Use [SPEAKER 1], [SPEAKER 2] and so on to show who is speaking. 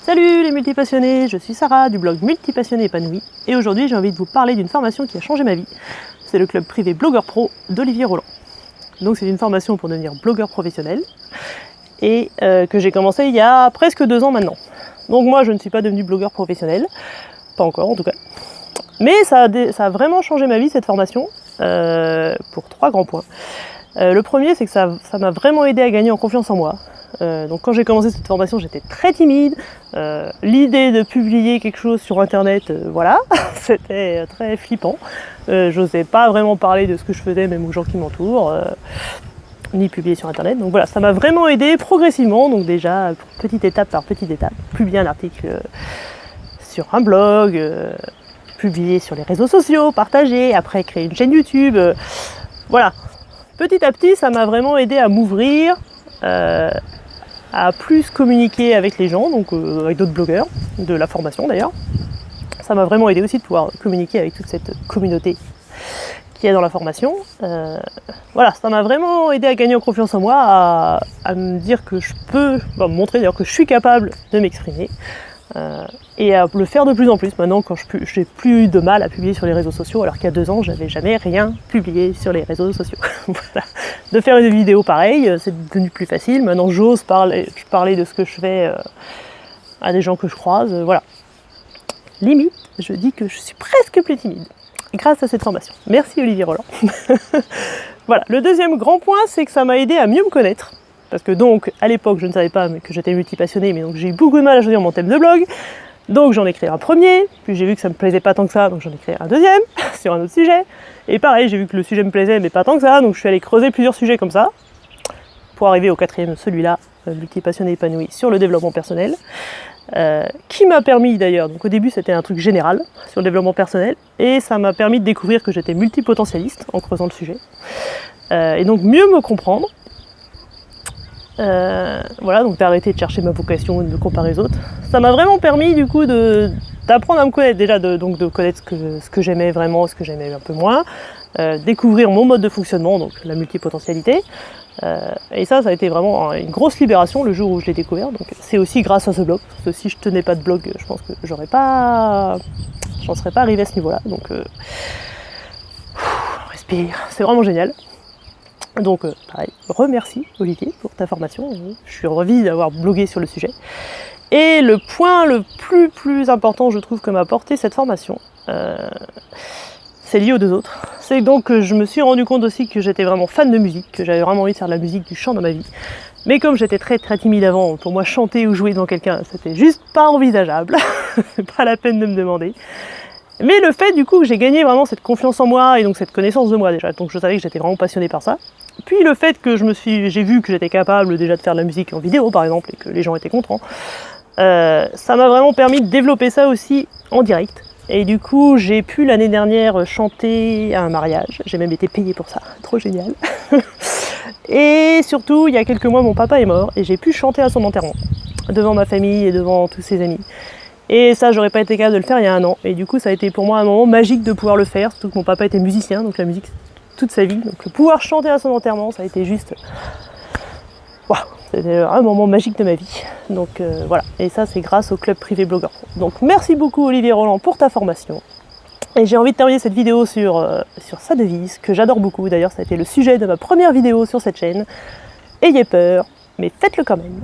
[SPEAKER 1] Salut les multipassionnés, je suis Sarah du blog Multipassionné épanoui et aujourd'hui j'ai envie de vous parler d'une formation qui a changé ma vie. C'est le club privé Blogueur Pro d'Olivier Roland. Donc c'est une formation pour devenir blogueur professionnel et que j'ai commencé il y a presque 2 ans maintenant. Donc moi je ne suis pas devenue blogueur professionnel, pas encore en tout cas. Mais ça a vraiment changé ma vie cette formation pour 3 grands points. Le premier c'est que ça m'a vraiment aidé à gagner en confiance en moi. Donc quand j'ai commencé cette formation j'étais très timide, l'idée de publier quelque chose sur internet, voilà, c'était très flippant, j'osais pas vraiment parler de ce que je faisais même aux gens qui m'entourent, ni publier sur internet, donc voilà, ça m'a vraiment aidé progressivement, donc déjà petite étape par petite étape, publier un article sur un blog, publier sur les réseaux sociaux, partager, après créer une chaîne YouTube, voilà, petit à petit ça m'a vraiment aidé à m'ouvrir, à plus communiquer avec les gens, donc avec d'autres blogueurs, de la formation d'ailleurs. Ça m'a vraiment aidé aussi de pouvoir communiquer avec toute cette communauté qu'il y a dans la formation. Voilà, ça m'a vraiment aidé à gagner en confiance en moi, à me dire que je peux, me montrer d'ailleurs que je suis capable de m'exprimer, et à le faire de plus en plus maintenant quand j'ai plus eu de mal à publier sur les réseaux sociaux, alors qu'il y a 2 ans j'avais jamais rien publié sur les réseaux sociaux. Voilà. De faire une vidéo pareille, c'est devenu plus facile, maintenant j'ose parler de ce que je fais à des gens que je croise, voilà. Limite, je dis que je suis presque plus timide grâce à cette formation. Merci Olivier Roland. Voilà, le deuxième grand point c'est que ça m'a aidé à mieux me connaître. Parce que donc, à l'époque, je ne savais pas que j'étais multipassionnée, mais donc j'ai eu beaucoup de mal à choisir mon thème de blog. Donc j'en ai créé un premier, puis j'ai vu que ça me plaisait pas tant que ça, donc j'en ai créé un deuxième, sur un autre sujet. Et pareil, j'ai vu que le sujet me plaisait, mais pas tant que ça, donc je suis allée creuser plusieurs sujets comme ça, pour arriver au 4e, celui-là, multipassionné épanoui, sur le développement personnel, qui m'a permis d'ailleurs, donc au début c'était un truc général, sur le développement personnel, et ça m'a permis de découvrir que j'étais multipotentialiste, en creusant le sujet, et donc mieux me comprendre. Voilà, donc d'arrêter de chercher ma vocation et de me comparer aux autres. Ça m'a vraiment permis du coup d'apprendre à me connaître, déjà de connaître ce que j'aimais vraiment, ce que j'aimais un peu moins, découvrir mon mode de fonctionnement, donc la multipotentialité. Et ça a été vraiment une grosse libération le jour où je l'ai découvert. Donc c'est aussi grâce à ce blog, parce que si je tenais pas de blog, je pense que j'en serais pas arrivé à ce niveau-là. Donc respire, c'est vraiment génial. Donc pareil, remercie Olivier pour ta formation, je suis ravie d'avoir blogué sur le sujet. Et le point le plus important je trouve que m'a apporté cette formation, c'est lié aux 2 autres. C'est donc que je me suis rendu compte aussi que j'étais vraiment fan de musique, que j'avais vraiment envie de faire de la musique, du chant dans ma vie. Mais comme j'étais très timide avant, pour moi chanter ou jouer devant quelqu'un, c'était juste pas envisageable, c'est pas la peine de me demander. Mais le fait du coup que j'ai gagné vraiment cette confiance en moi et donc cette connaissance de moi déjà, donc je savais que j'étais vraiment passionnée par ça. Puis le fait que j'ai vu que j'étais capable déjà de faire de la musique en vidéo par exemple et que les gens étaient contents, ça m'a vraiment permis de développer ça aussi en direct. Et du coup j'ai pu l'année dernière chanter à un mariage, j'ai même été payée pour ça, trop génial. Et surtout il y a quelques mois mon papa est mort et j'ai pu chanter à son enterrement, devant ma famille et devant tous ses amis. Et ça, j'aurais pas été capable de le faire il y a 1 an. Et du coup, ça a été pour moi un moment magique de pouvoir le faire, surtout que mon papa était musicien, donc la musique toute sa vie. Donc pouvoir chanter à son enterrement, ça a été juste... Waouh, c'était un moment magique de ma vie. Donc voilà, et ça c'est grâce au club privé Blogueur Pro. Donc merci beaucoup Olivier Roland pour ta formation. Et j'ai envie de terminer cette vidéo sur sa devise, que j'adore beaucoup. D'ailleurs, ça a été le sujet de ma première vidéo sur cette chaîne. Ayez peur, mais faites-le quand même.